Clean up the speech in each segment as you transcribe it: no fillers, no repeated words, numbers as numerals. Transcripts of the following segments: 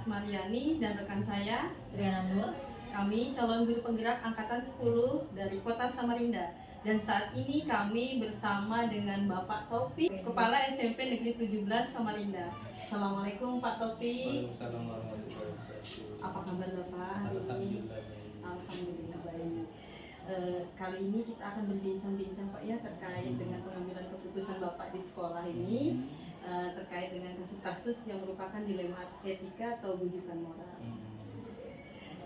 Asmariani dan rekan saya Triana Nur. Kami calon guru penggerak angkatan 10 dari Kota Samarinda. Dan saat ini kami bersama dengan Bapak Taufik, Kepala SMP Negeri 17 Samarinda. Assalamualaikum Pak Taufik. Waalaikumsalam warahmatullahi wabarakatuh. Apa kabar Bapak hari ini? Alhamdulillah. Alhamdulillah baik. Kali ini kita akan berbincang-bincang Pak ya terkait dengan pengambilan keputusan Bapak di sekolah ini, terkait dengan kasus-kasus yang merupakan dilema etika atau bujukan moral.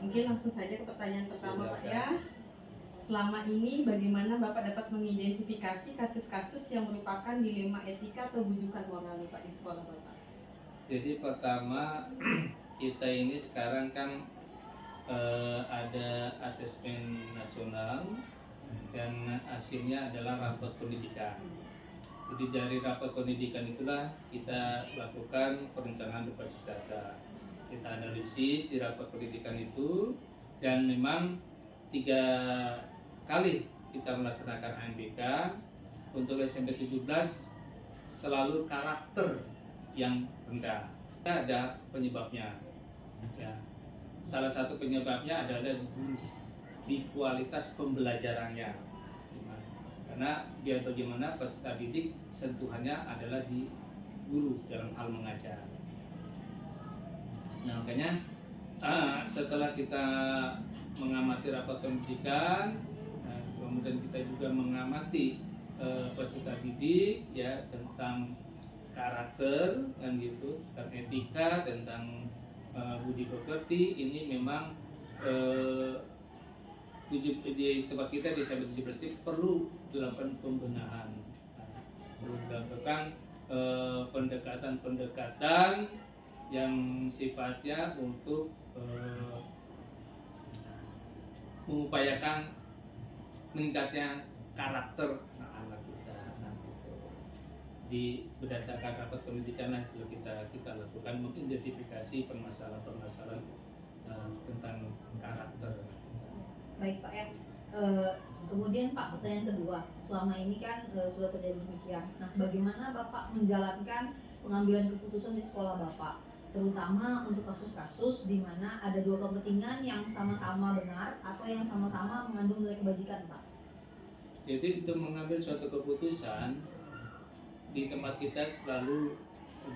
Mungkin langsung saja ke pertanyaan pertama Pak ya. Selama ini bagaimana Bapak dapat mengidentifikasi kasus-kasus yang merupakan dilema etika atau bujukan moral nih Pak di sekolah Bapak? Jadi pertama kita ini sekarang kan ada asesmen nasional dan hasilnya adalah rapot pendidikan. Jadi dari rapot pendidikan itulah kita lakukan perencanaan berbasis data. Kita analisis di rapot pendidikan itu dan memang 3 kali kita melaksanakan ANBK. Untuk SMP 17 selalu karakter yang rendah. Ada penyebabnya. Ya. Salah satu penyebabnya adalah di kualitas pembelajarannya. Karena biar bagaimana peserta didik sentuhannya adalah di guru dalam hal mengajar. Nah, makanya setelah kita mengamati rapat pendidikan, kemudian kita juga mengamati peserta didik ya tentang karakter kan gitu, tentang etika, tentang budi pekerti. Ini memang di tempat kita di SMP 17 perlu dilakukan pembenahan, perlu dilakukan pendekatan-pendekatan yang sifatnya untuk mengupayakan meningkatnya karakter anak kita. Nah, di berdasarkan rapat pendidikan lah kita lakukan mengidentifikasi permasalahan-permasalahan tentang karakter. Baik Pak ya. Kemudian Pak, pertanyaan kedua, selama ini kan sudah terjadi demikian. Nah, bagaimana Bapak menjalankan pengambilan keputusan di sekolah Bapak, terutama untuk kasus-kasus di mana ada 2 kepentingan yang sama-sama benar atau yang sama-sama mengandung nilai kebajikan, Pak? Jadi untuk mengambil suatu keputusan di tempat kita selalu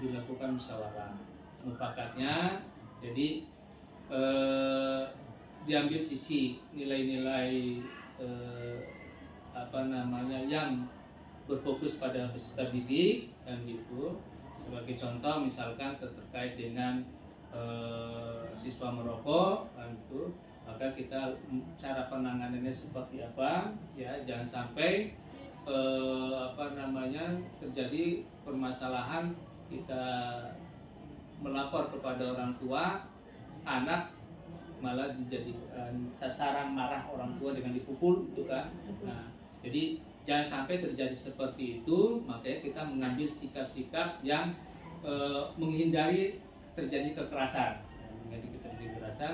dilakukan musyawarah mufakatnya. Jadi diambil sisi nilai-nilai yang berfokus pada peserta didik dan gitu. Sebagai contoh misalkan terkait dengan siswa merokok kan itu, maka kita cara penanganannya seperti apa ya, jangan sampai terjadi permasalahan kita melapor kepada orang tua, anak malah dijadikan sasaran marah orang tua dengan dipukul gitu kan. Nah, jadi jangan sampai terjadi seperti itu, makanya kita mengambil sikap-sikap yang menghindari terjadi kekerasan,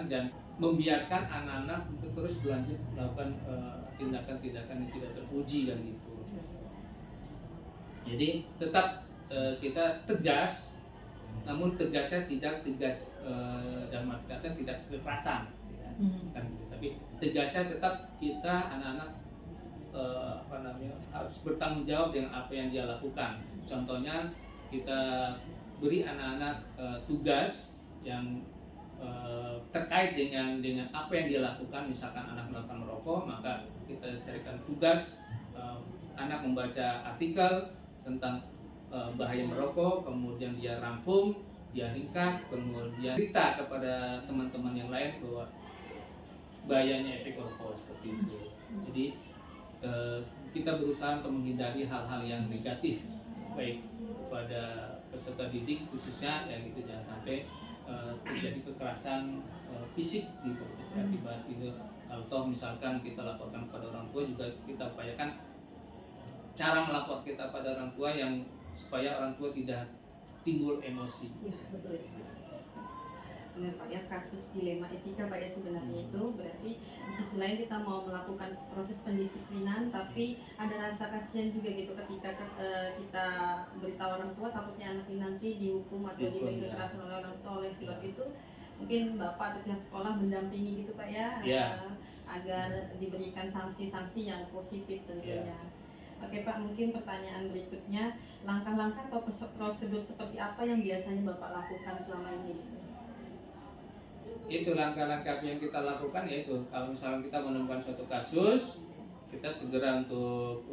dan membiarkan anak-anak untuk terus berlanjut melakukan tindakan-tindakan yang tidak terpuji dan gitu. Jadi tetap kita tegas, namun tegasnya tidak tegas dalam arti kata tidak kekerasan, ya. Kan gitu. Tapi tegasnya tetap kita anak-anak harus bertanggung jawab dengan apa yang dia lakukan. Contohnya kita beri anak-anak tugas yang terkait dengan apa yang dia lakukan. Misalkan anak melakukan merokok, maka kita carikan tugas anak membaca artikel tentang bahaya merokok, kemudian dia rampung, dia ringkas, kemudian cerita kepada teman-teman yang lain bahwa bahayanya efek rokok seperti itu. Jadi kita berusaha untuk menghindari hal-hal yang negatif, baik kepada peserta didik khususnya yang itu jangan sampai terjadi kekerasan fisik di akibat itu. Kalau toh misalkan kita laporkan kepada orang tua, juga kita upayakan cara melapor kita pada orang tua yang supaya orang tua tidak timbul emosi. Ya, betul. Benar Pak ya, kasus dilema etika Pak ya sebenarnya itu berarti di sisi lain kita mau melakukan proses pendisiplinan, tapi ada rasa kasihan juga gitu ketika kita beritahu orang tua takutnya anak ini nanti dihukum atau diberi kekerasan oleh orang tua. Oleh sebab itu mungkin Bapak atau pihak sekolah mendampingi gitu Pak ya, Ya. agar diberikan sanksi-sanksi yang positif tentunya. Oke Pak, mungkin pertanyaan berikutnya, langkah-langkah atau prosedur seperti apa yang biasanya Bapak lakukan selama ini? Itu langkah-langkah yang kita lakukan, yaitu kalau misalnya kita menemukan suatu kasus, kita segera untuk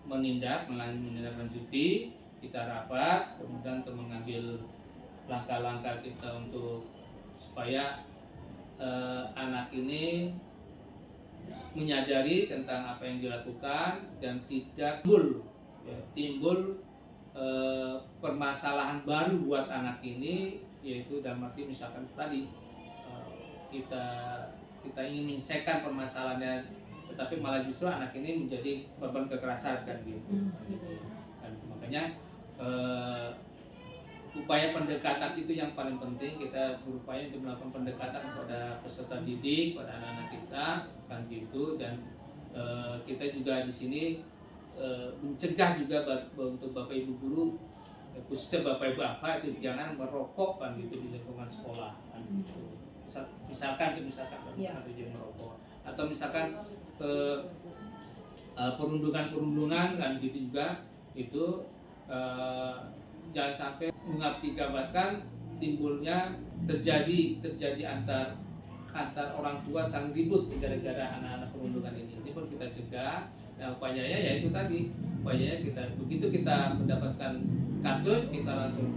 menindaklanjuti, kita rapat, kemudian untuk mengambil langkah-langkah kita untuk supaya anak ini menyadari tentang apa yang dilakukan dan tidak timbul permasalahan baru buat anak ini, yaitu dalam arti misalkan tadi kita ingin menyelesaikan permasalahannya, tetapi malah justru anak ini menjadi korban kekerasan kan gitu. Dan makanya upaya pendekatan itu yang paling penting. Kita berupaya untuk melakukan pendekatan kepada peserta didik, pada anak-anak kita kan gitu. Dan kita juga di sini mencegah juga untuk bapak ibu guru, khususnya bapak ibu apa itu jangan merokok kan gitu di lingkungan sekolah kan gitu. Misalkan tujuan merokok, atau misalkan perundungan kan gitu juga, itu jangan sampai mengakibatkan timbulnya terjadi antar orang tua saling ribut gara-gara anak-anak perundungan ini. Ini pun kita cegah. Nah, upayanya yaitu tadi, upayanya begitu kita mendapatkan kasus, kita langsung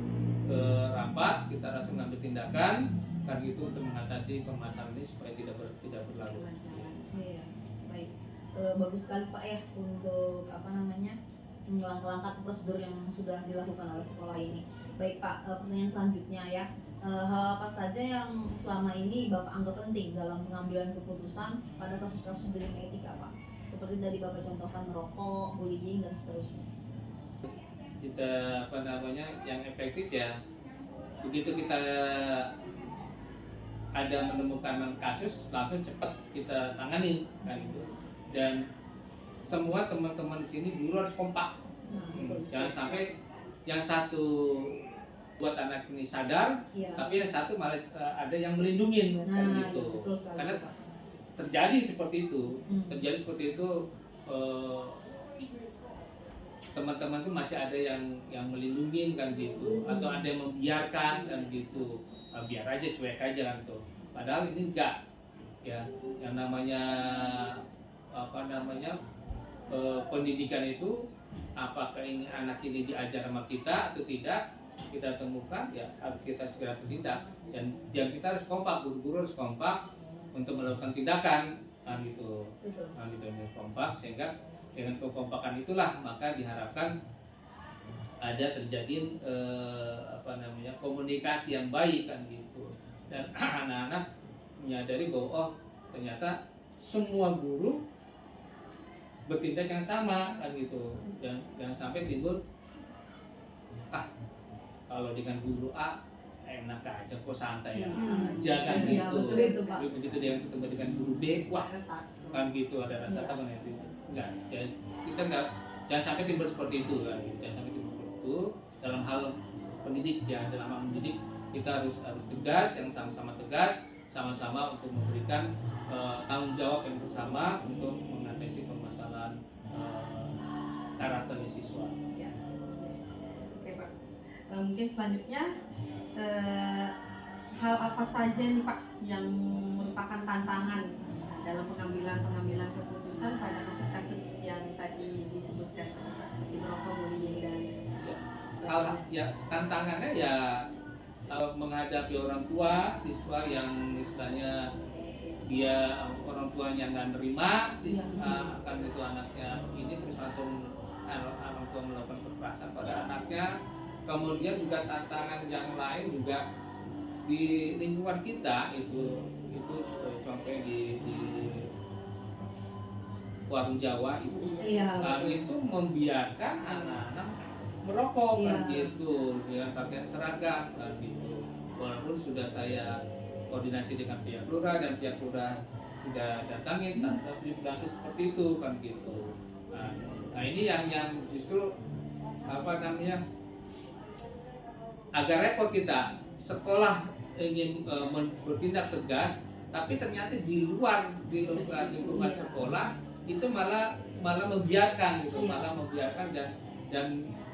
rapat, kita langsung ngambil tindakan kan gitu untuk mengatasi permasalahan ini supaya tidak berlalu. Iya, baik. Bagus sekali Pak ya untuk langkah-langkah atau prosedur yang sudah dilakukan oleh sekolah ini. Baik Pak, pertanyaan selanjutnya ya, hal apa saja yang selama ini Bapak anggap penting dalam pengambilan keputusan pada kasus-kasus bullying etika Pak? Seperti tadi Bapak contohkan merokok, bullying dan seterusnya. Kita yang efektif ya, begitu kita ada menemukan kasus langsung cepat kita tangani kan gitu. Dan semua teman-teman di sini guru harus kompak. Jangan sampai yang satu buat anak ini sadar, tapi yang satu malah ada yang melindungi kan gitu. Karena terjadi seperti itu, teman-teman tuh masih ada yang melindungi kan gitu, atau ada yang membiarkan kan gitu. Biar aja, cuek aja kan tuh. Padahal ini enggak ya, yang namanya pendidikan itu, apakah ini anak ini diajar sama kita atau tidak, kita temukan ya harus kita segera bertindak. Dan kita harus kompak, guru-guru harus kompak untuk melakukan tindakan kan gitu. Kan gitu, kompak, sehingga dengan kekompakan itulah maka diharapkan ada terjadi komunikasi yang baik kan gitu. Dan anak-anak menyadari bahwa ternyata semua guru bertindak yang sama kan gitu. Dan jangan sampai timbul kalau dengan guru A enak aja kok, santai aja kan gitu. Begitu dia ketemu dengan guru B, wah kan gitu, ada rasa takut itu. Enggak, kita enggak, jangan sampai timbul seperti itu kan gitu. Jangan sampai timbul seperti itu dalam hal pendidik ya. Dalam hal mendidik kita harus tegas, yang sama-sama tegas, sama-sama untuk memberikan tanggung jawab yang bersama untuk mengatasi permasalahan karakter siswa. Ya. Oke Pak. Mungkin selanjutnya hal apa saja nih Pak yang merupakan tantangan dalam pengambilan keputusan pada kasus-kasus yang tadi disebutkan seperti merokok, bullying dan tantangannya ya menghadapi orang tua siswa yang istilahnya dia orang tuanya nggak nerima akan itu anaknya ini, terus langsung orang tua melakukan kekerasan pada anaknya. Kemudian juga tantangan yang lain juga di lingkungan kita, itu contohnya di warung Jawa itu membiarkan anak-anak merokok kan gitu dengan pakaian seragam kan gitu. Walaupun sudah saya koordinasi dengan pihak lurah dan pihak lurah sudah datangin, tapi berlangsung seperti itu kan gitu. Nah ini yang justru agak repot kita sekolah ingin bertindak tegas, tapi ternyata di luar lingkungan sekolah itu malah membiarkan gitu, malah membiarkan dan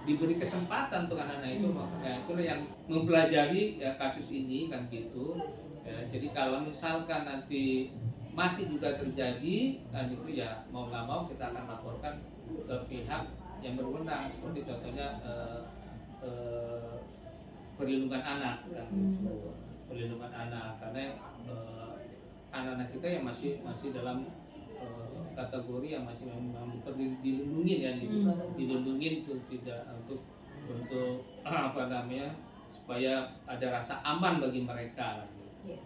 diberi kesempatan untuk anak-anak itu. Makanya itulah yang mempelajari ya kasus ini kan gitu. Ya, jadi kalau misalkan nanti masih juga terjadi kan itu ya mau nggak mau kita akan laporkan ke pihak yang berwenang, seperti contohnya perlindungan anak kan gitu. Perlindungan anak, karena anak-anak kita yang masih dalam kategori yang masih memang dilindungi ya, dilindungi untuk tidak untuk apa namanya, supaya ada rasa aman bagi mereka. Ya.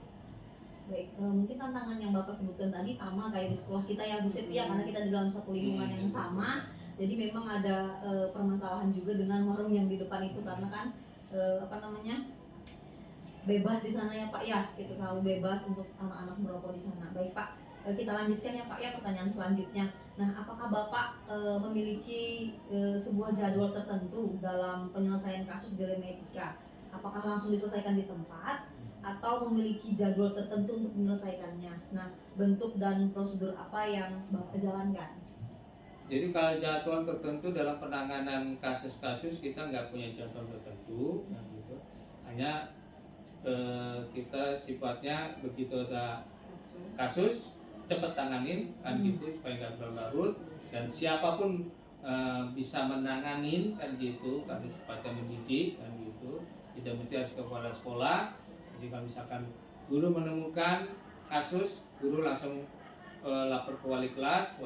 Baik, mungkin tantangan yang Bapak sebutkan tadi sama kayak di sekolah kita ya Bu Septia, karena kita di dalam satu lingkungan yang sama. Jadi memang ada permasalahan juga dengan warung yang di depan itu, karena kan apa namanya, bebas di sana ya Pak ya, gitu, kalau bebas untuk anak-anak merokok di sana. Baik Pak, kita lanjutkan ya Pak ya, pertanyaan selanjutnya. Nah, apakah Bapak memiliki sebuah jadwal tertentu dalam penyelesaian kasus dilema etika? Apakah langsung diselesaikan di tempat atau memiliki jadwal tertentu untuk menyelesaikannya? Nah, bentuk dan prosedur apa yang Bapak jalankan? Jadi kalau jadwal tertentu dalam penanganan kasus-kasus kita nggak punya jadwal tertentu, gitu. Hanya kita sifatnya begitu ada kasus cepat tanganin kan gitu, supaya nggak berlarut, dan siapapun bisa menanganin kan gitu, karena sifatnya mendidik kan gitu, tidak mesti harus ke kepala sekolah. Jadi kalau misalkan guru menemukan kasus, guru langsung lapor ke wali kelas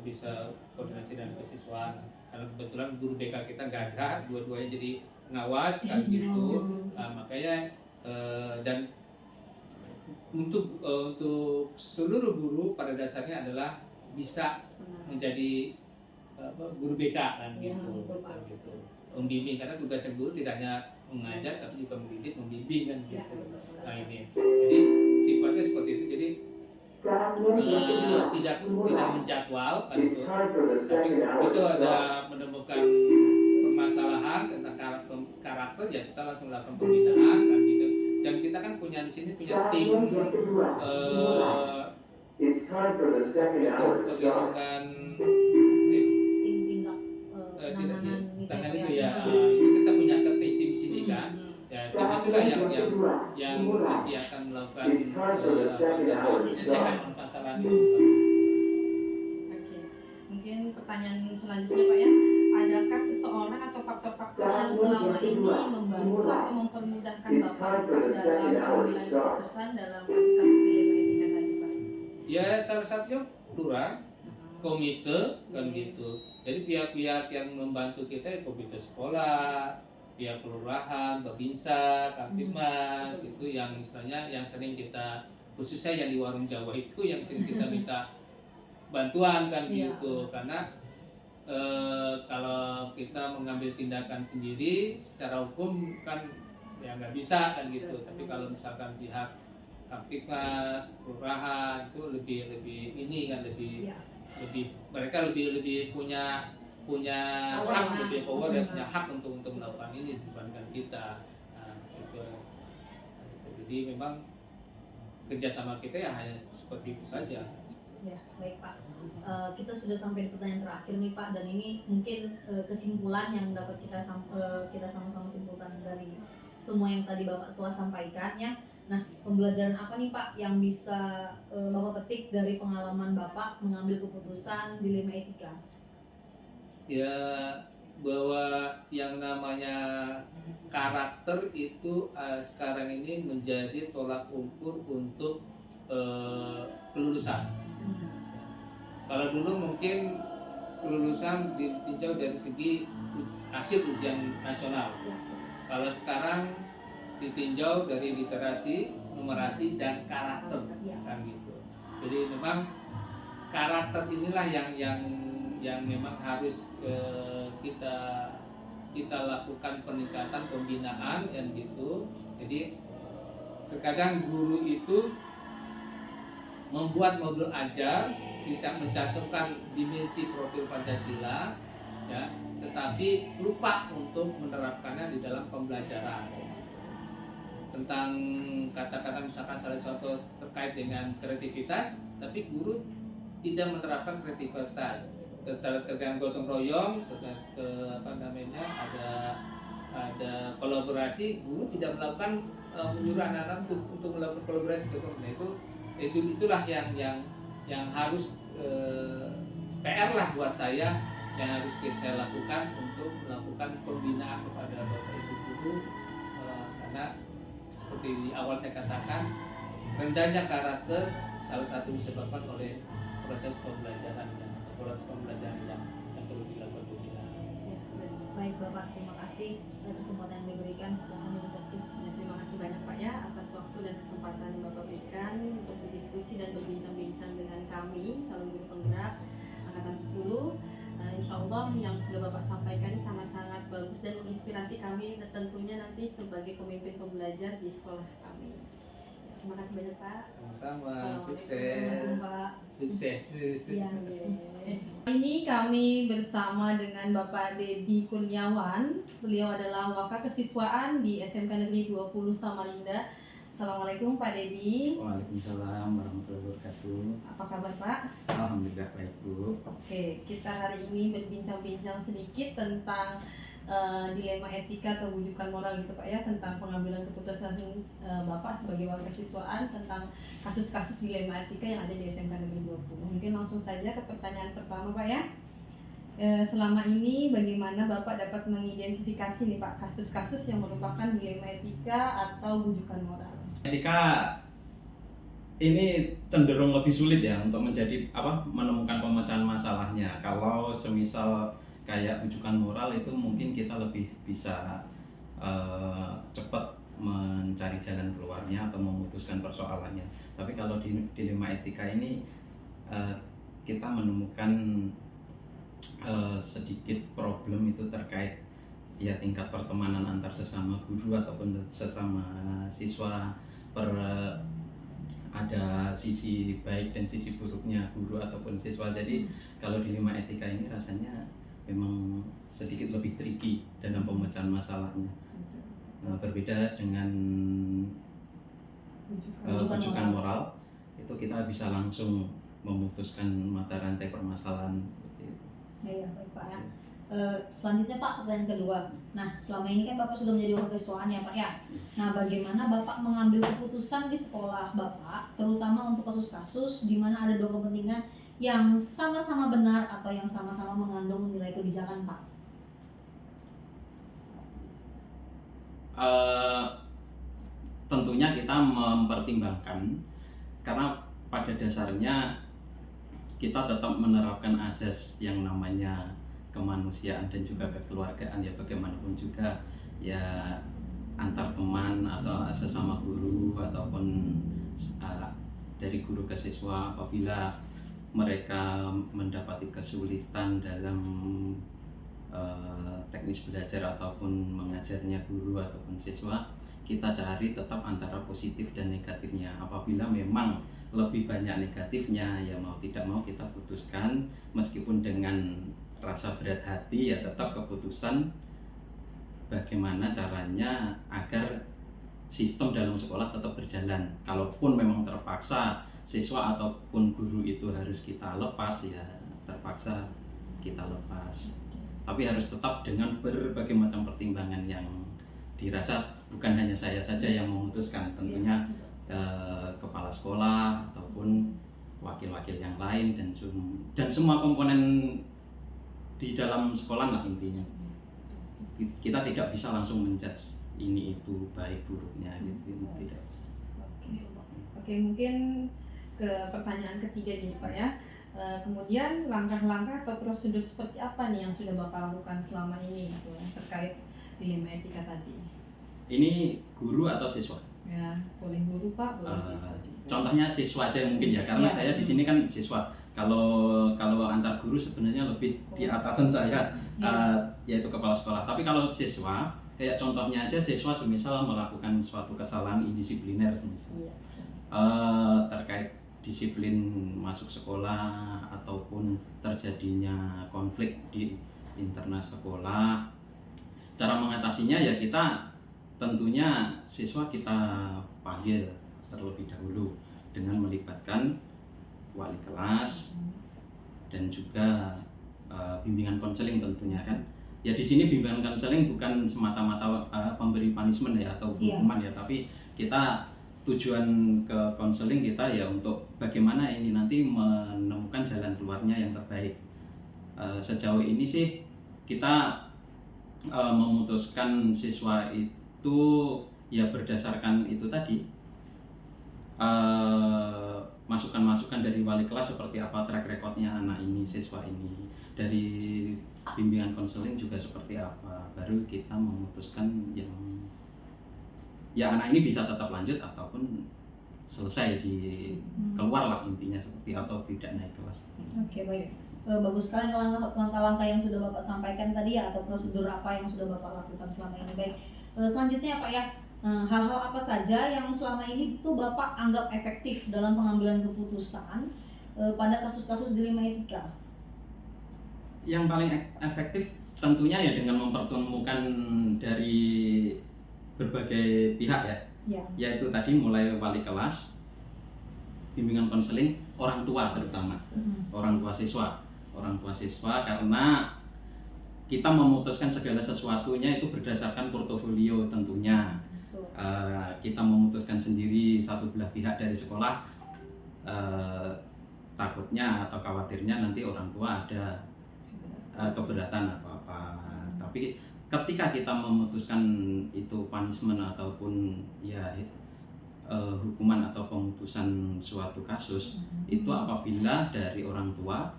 bisa koordinasi dengan kesiswaan, karena kebetulan guru BK kita nggak ada, dua-duanya jadi pengawas kan gitu. Nah, makanya dan untuk seluruh guru pada dasarnya adalah bisa menjadi guru BK kan gitu, gitu. Membimbing, karena tugasnya guru tidak hanya mengajar tapi juga mendidik, membimbing kan gitu. Nah ini, jadi sifatnya seperti itu. Jadi tidak menjadwal kan itu, tapi begitu ada menemukan permasalahan tentang karakter ya kita langsung lakukan pembinaan kan gitu. Dan kita kan punya di sini punya tim perlindungan penanganan itu ya. Itu kita punya tim di sini kan. Ya, tim itulah yang nanti akan melakukan menyelesaikan permasalahan itu. Oke, mungkin pertanyaan selanjutnya Pak ya, adakah seseorang atau faktor-faktor yang selama ini membantu atau mempermudahkan Bapak dalam pengambilan keputusan dalam kasus-kasus dilema etika tadi Pak? Ya, salah satunya lurah, komite kan gitu. Jadi pihak-pihak yang membantu kita ya komite sekolah, pihak kelurahan, babinsa, kamtibmas, itu yang istilahnya yang sering kita, khususnya yang di warung Jawa itu yang sering kita minta bantuan kan gitu. Karena kalau kita mengambil tindakan sendiri secara hukum kan ya nggak bisa kan gitu. Tapi kalau misalkan pihak kamtibmas, kelurahan itu lebih ini kan lebih mereka lebih punya hak, lebih power dan punya hak untuk melakukan ini dibandingkan kita. Nah, gitu. Jadi memang kerjasama kita ya hanya seperti itu saja. Ya, baik Pak. Kita sudah sampai di pertanyaan terakhir nih Pak, dan ini mungkin kesimpulan yang dapat kita sama-sama simpulkan dari semua yang tadi Bapak telah sampaikan ya. Nah, pembelajaran apa nih Pak yang bisa Bapak petik dari pengalaman Bapak mengambil keputusan dilema etika? Ya, bahwa yang namanya karakter itu sekarang ini menjadi tolak ukur untuk kelulusan. Kalau dulu mungkin kelulusan ditinjau dari segi hasil ujian nasional. Kalau sekarang ditinjau dari literasi, numerasi, dan karakter kan gitu. Jadi memang karakter inilah yang memang harus kita lakukan peningkatan pembinaan yang gitu. Jadi terkadang guru itu membuat modul ajar, mencantumkan dimensi profil Pancasila, ya, tetapi lupa untuk menerapkannya di dalam pembelajaran. tentang kata-kata misalkan salah satu terkait dengan kreativitas, tapi guru tidak menerapkan kreativitas, terkait gotong royong, ada kolaborasi, guru tidak melakukan menyuruh anak-anak untuk melakukan kolaborasi. Nah itulah yang harus PR lah buat saya, yang harus saya lakukan untuk melakukan pembinaan kepada bapak ibu guru, karena seperti di awal saya katakan, rendahnya karakter salah satu disebabkan oleh proses pembelajaran atau proses pembelajaran yang perlu dilakukan pembinaan. Ya, baik Bapak, terima kasih kesempatan yang diberikan. Silakan Ibu Sakti. Ya, terima kasih banyak Pak ya atas waktu dan kesempatan yang Bapak berikan untuk berdiskusi dan berbincang-bincang dengan kami calon guru penggerak angkatan 10. Insya Allah yang sudah Bapak sampaikan sangat-sangat bagus dan menginspirasi kami tentunya nanti sebagai pemimpin pembelajar di sekolah kami. Terima kasih banyak Pak. Sama-sama, Assalamualaikum, sukses. Pak. Sukses. Iya. Ini kami bersama dengan Bapak Dedi Kurniawan. Beliau adalah wakil kesiswaan di SMK Negeri 20 Samarinda. Assalamualaikum Pak Dedi. Waalaikumsalam warahmatullahi wabarakatuh. Apa kabar Pak? Alhamdulillah baik Bu. Oke, kita hari ini berbincang-bincang sedikit tentang dilema etika atau wujukan moral gitu Pak ya, tentang pengambilan keputusan Bapak sebagai wakil kesiswaan tentang kasus-kasus dilema etika yang ada di SMK Negeri 20. Mungkin langsung saja ke pertanyaan pertama Pak ya. Selama ini bagaimana Bapak dapat mengidentifikasi nih Pak kasus-kasus yang merupakan dilema etika atau wujukan moral? Etika ini cenderung lebih sulit ya untuk menemukan pemecahan masalahnya. Kalau semisal kayak wujukan moral itu mungkin kita lebih bisa cepat mencari jalan keluarnya atau memutuskan persoalannya. Tapi kalau di dilema etika ini kita menemukan sedikit problem itu terkait ya tingkat pertemanan antar sesama guru ataupun sesama siswa, ada sisi baik dan sisi buruknya guru ataupun siswa. Jadi kalau dilema etika ini rasanya memang sedikit lebih tricky dalam pemecahan masalahnya. Berbeda dengan wujukan moral, itu kita bisa langsung memutuskan mata rantai permasalahan. Ya, baik Pak ya. Selanjutnya Pak, pertanyaan kedua. Nah, selama ini kan Bapak sudah menjadi wakil kesiswaan ya Pak ya. Nah, bagaimana Bapak mengambil keputusan di sekolah Bapak, terutama untuk kasus-kasus di mana ada dua kepentingan yang sama-sama benar atau yang sama-sama mengandung nilai kebijakan Pak? Tentunya kita mempertimbangkan, karena pada dasarnya kita tetap menerapkan asas yang namanya kemanusiaan dan juga kekeluargaan ya, bagaimanapun juga ya antar teman atau sesama guru ataupun dari guru ke siswa, apabila mereka mendapati kesulitan dalam teknis belajar ataupun mengajarnya guru ataupun siswa, kita cari tetap antara positif dan negatifnya. Apabila memang lebih banyak negatifnya, ya mau tidak mau kita putuskan meskipun dengan rasa berat hati, ya tetap keputusan bagaimana caranya agar sistem dalam sekolah tetap berjalan. Kalaupun memang terpaksa siswa ataupun guru itu harus kita lepas, ya terpaksa kita lepas. Tapi harus tetap dengan berbagai macam pertimbangan yang dirasa bukan hanya saya saja yang memutuskan, tentunya kepala sekolah ataupun wakil-wakil yang lain dan semua komponen di dalam sekolah lah intinya. Kita tidak bisa langsung menjudge ini itu baik buruknya gitu, tidak bisa. Oke, mungkin ke pertanyaan ketiga nih Pak ya. Kemudian langkah-langkah atau prosedur seperti apa nih yang sudah Bapak lakukan selama ini gitu, terkait dilema etika tadi? Ini guru atau siswa? Ya, boleh guru Pak, boleh siswa juga. Contohnya siswa aja mungkin ya, karena saya di sini kan siswa. Kalau antar guru sebenarnya lebih di atasan saya, yaitu kepala sekolah. Tapi kalau siswa, kayak contohnya aja siswa semisal melakukan suatu kesalahan indisipliner semisal, terkait disiplin masuk sekolah ataupun terjadinya konflik di internal sekolah, cara mengatasinya ya kita tentunya siswa kita panggil terlebih dahulu dengan melibatkan wali kelas dan juga bimbingan konseling tentunya kan. Ya di sini bimbingan konseling bukan semata-mata pemberi punishment ya atau hukuman ya, tapi kita tujuan ke konseling kita ya untuk bagaimana ini nanti menemukan jalan keluarnya yang terbaik. Sejauh ini sih kita memutuskan siswa itu ya berdasarkan itu tadi, masukan-masukan dari wali kelas seperti apa track recordnya anak ini, siswa ini, dari bimbingan konseling juga seperti apa, baru kita memutuskan yang ya anak ini bisa tetap lanjut ataupun selesai di keluar lah intinya seperti, atau tidak naik kelas. Oke, baik. Bagus sekali langkah-langkah yang sudah Bapak sampaikan tadi ya, atau prosedur apa yang sudah Bapak lakukan selama ini. Baik, selanjutnya Pak ya, hal-hal apa saja yang selama ini tuh Bapak anggap efektif dalam pengambilan keputusan pada kasus-kasus dilema etika? Yang paling efektif tentunya ya dengan mempertemukan dari berbagai pihak ya, yaitu tadi mulai wali kelas, bimbingan konseling, orang tua terutama, orang tua siswa, karena kita memutuskan segala sesuatunya itu berdasarkan portofolio tentunya. Kita memutuskan sendiri satu belah pihak dari sekolah, takutnya atau khawatirnya nanti orang tua ada keberatan atau apa. Tapi ketika kita memutuskan itu punishment ataupun ya hukuman atau pemutusan suatu kasus, itu apabila dari orang tua,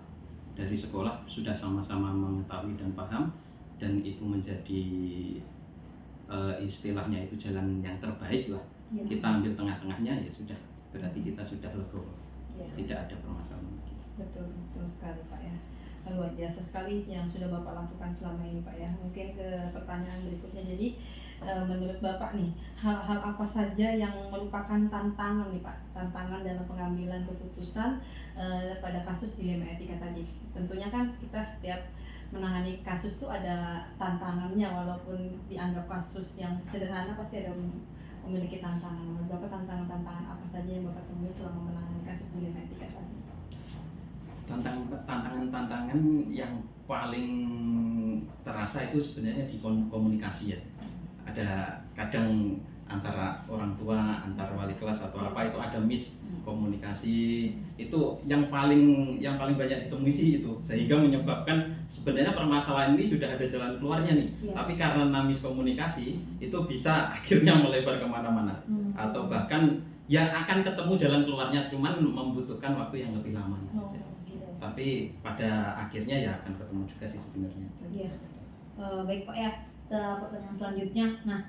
dari sekolah sudah sama-sama mengetahui dan paham, dan itu menjadi istilahnya itu jalan yang terbaik lah, kita ambil tengah-tengahnya ya sudah, berarti kita sudah legowo, tidak ada permasalahan lagi. Betul sekali Pak ya. Luar biasa sekali yang sudah Bapak lakukan selama ini Pak ya. Mungkin ke pertanyaan berikutnya, jadi menurut Bapak nih, hal-hal apa saja yang merupakan tantangan nih Pak, tantangan dalam pengambilan keputusan pada kasus dilema etika tadi? Tentunya kan kita setiap menangani kasus tuh ada tantangannya, walaupun dianggap kasus yang sederhana pasti ada memiliki tantangan. Menurut Bapak tantangan-tantangan apa saja yang Bapak temui selama menangani kasus dilema etika tadi? Tantangan yang paling terasa itu sebenarnya di komunikasi ya. Ada kadang antara orang tua, antar wali kelas atau apa itu ada komunikasi, itu yang paling banyak ditemui sih itu, sehingga menyebabkan sebenarnya permasalahan ini sudah ada jalan keluarnya nih, tapi karena komunikasi itu bisa akhirnya melebar kemana-mana, atau bahkan ya akan ketemu jalan keluarnya, cuman membutuhkan waktu yang lebih lama. Tapi pada akhirnya ya akan ketemu juga sih sebenarnya. Baik Pak ya, pertanyaan selanjutnya. Nah,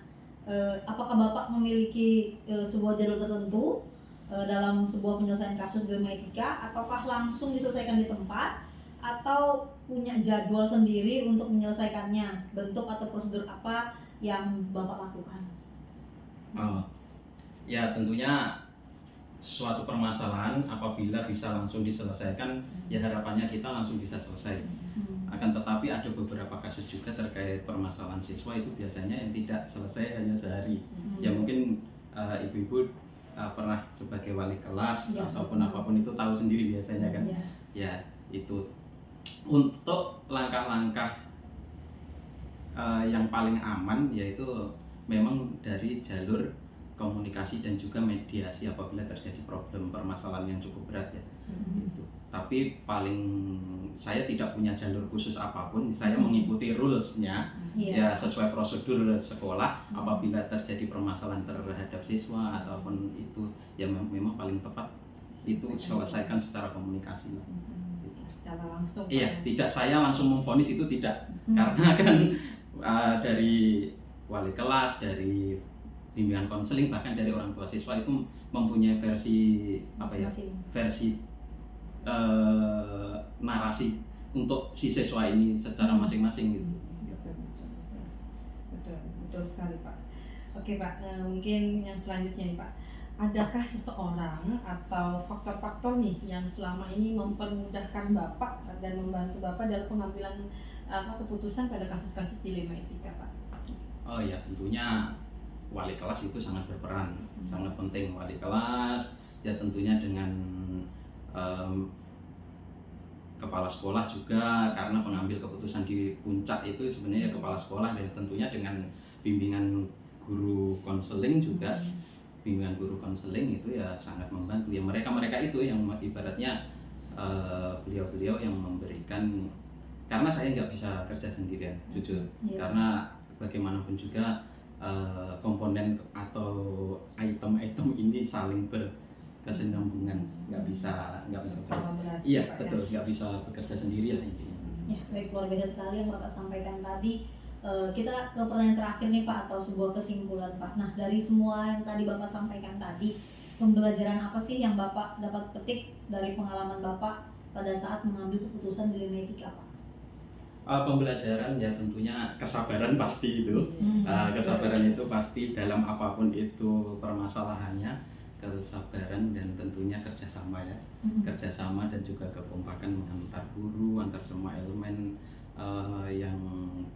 apakah Bapak memiliki sebuah jalur tertentu dalam sebuah penyelesaian kasus dilema etika, ataukah langsung diselesaikan di tempat, atau punya jadwal sendiri untuk menyelesaikannya? Bentuk atau prosedur apa yang Bapak lakukan? Ya tentunya suatu permasalahan apabila bisa langsung diselesaikan, ya harapannya kita langsung bisa selesai. Akan tetapi ada beberapa kasus juga terkait permasalahan siswa itu biasanya yang tidak selesai hanya sehari. Ya mungkin ibu-ibu pernah sebagai wali kelas ataupun apapun itu tahu sendiri biasanya kan. Ya itu untuk langkah-langkah yang paling aman yaitu memang dari jalur komunikasi dan juga mediasi apabila terjadi problem permasalahan yang cukup berat ya. Itu. Tapi saya tidak punya jalur khusus apapun, saya mengikuti rules-nya ya sesuai prosedur sekolah. Apabila terjadi permasalahan terhadap siswa ataupun itu ya memang paling tepat itu selesaikan secara komunikasi lah. Secara langsung. Iya, tidak saya langsung memvonis itu tidak, karena kan dari wali kelas, dari bimbingan konseling, bahkan dari orang tua siswa itu mempunyai versi versi narasi untuk si siswa ini secara masing-masing gitu. Betul sekali Pak. Oke Pak, mungkin yang selanjutnya nih Pak, adakah seseorang atau faktor-faktor nih yang selama ini mempermudahkan Bapak dan membantu Bapak dalam pengambilan keputusan pada kasus-kasus dilema etika Pak? Oh ya tentunya wali kelas itu sangat berperan, sangat penting wali kelas ya tentunya dengan kepala sekolah juga, karena pengambil keputusan di puncak itu sebenarnya kepala sekolah dan tentunya dengan bimbingan guru konseling juga. Bimbingan guru konseling itu ya sangat membantu ya, mereka itu yang ibaratnya beliau-beliau yang memberikan, karena saya nggak bisa kerja sendirian jujur, karena bagaimanapun juga komponen atau item-item ini saling berkesinambungan, nggak bisa Kolaborasi, iya Pak, betul, nggak bisa bekerja sendiri lah intinya. Ya, baik, luar biasa sekali yang Bapak sampaikan tadi. Kita ke pertanyaan terakhir nih Pak, atau sebuah kesimpulan Pak. Nah, dari semua yang tadi Bapak sampaikan tadi, pembelajaran apa sih yang Bapak dapat petik dari pengalaman Bapak pada saat mengambil keputusan di Lima Etika Pak? Pembelajaran ya tentunya kesabaran pasti itu. Kesabaran itu pasti dalam apapun itu permasalahannya, kesabaran dan tentunya kerjasama ya, kerjasama dan juga kekompakan antar guru, antar semua elemen yang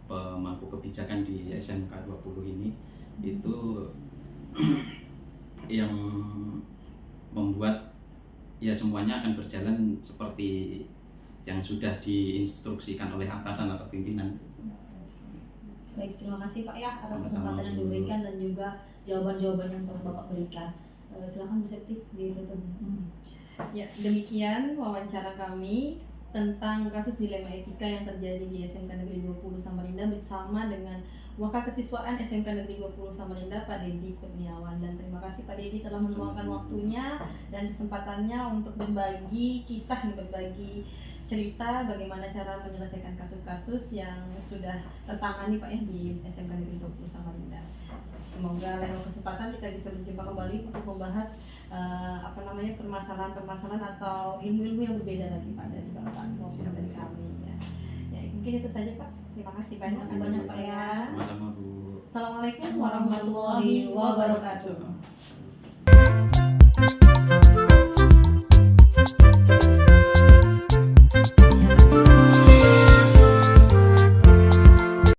pemangku kebijakan di SMK 20 ini itu yang membuat ya semuanya akan berjalan seperti yang sudah diinstruksikan oleh atasan atau pimpinan. Baik, terima kasih Pak ya atas Sama-sama, kesempatan yang Bu. diberikan dan juga jawaban-jawaban yang telah Bapak berikan. Silakan Bu Septi ditutup. Ya, demikian wawancara kami tentang kasus dilema etika yang terjadi di SMK Negeri 20 Samarinda bersama dengan Waka Kesiswaan SMK Negeri 20 Samarinda Pak Dedi Kurniawan. Dan terima kasih Pak Dedi telah meluangkan waktunya dan kesempatannya untuk berbagi kisah, berbagi cerita bagaimana cara menyelesaikan kasus-kasus yang sudah tertangani Pak ya di SMK Negeri 20 Samarinda. Semoga lain kesempatan kita bisa berjumpa kembali untuk membahas permasalahan-permasalahan atau ilmu-ilmu yang berbeda lagi Pak dari Bapak maupun dari kami ya. Ya mungkin itu saja Pak. Terima kasih banyak. Terima kasih banyak Pak ya. Sama-sama Bu. Assalamualaikum warahmatullahi wabarakatuh.